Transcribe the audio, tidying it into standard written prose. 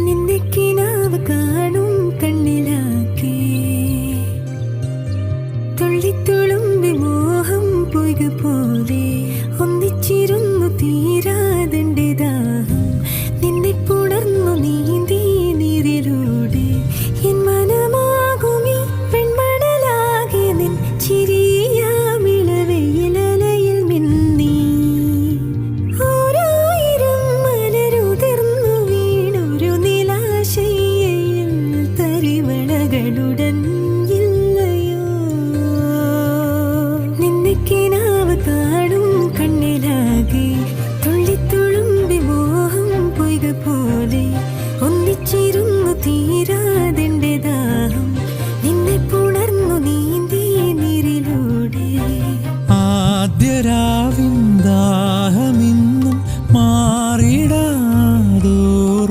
നിന്റെ കിനാവ് കാണും കണ്ണിലാക്കി തുള്ളിത്തുളുമ്പി മോഹം പൊയ്ക പോലെ ഒന്നിച്ചിരുന്നു തീരാതെന്റെ ദാഹം നിന്നെ പുണർന്നു നീ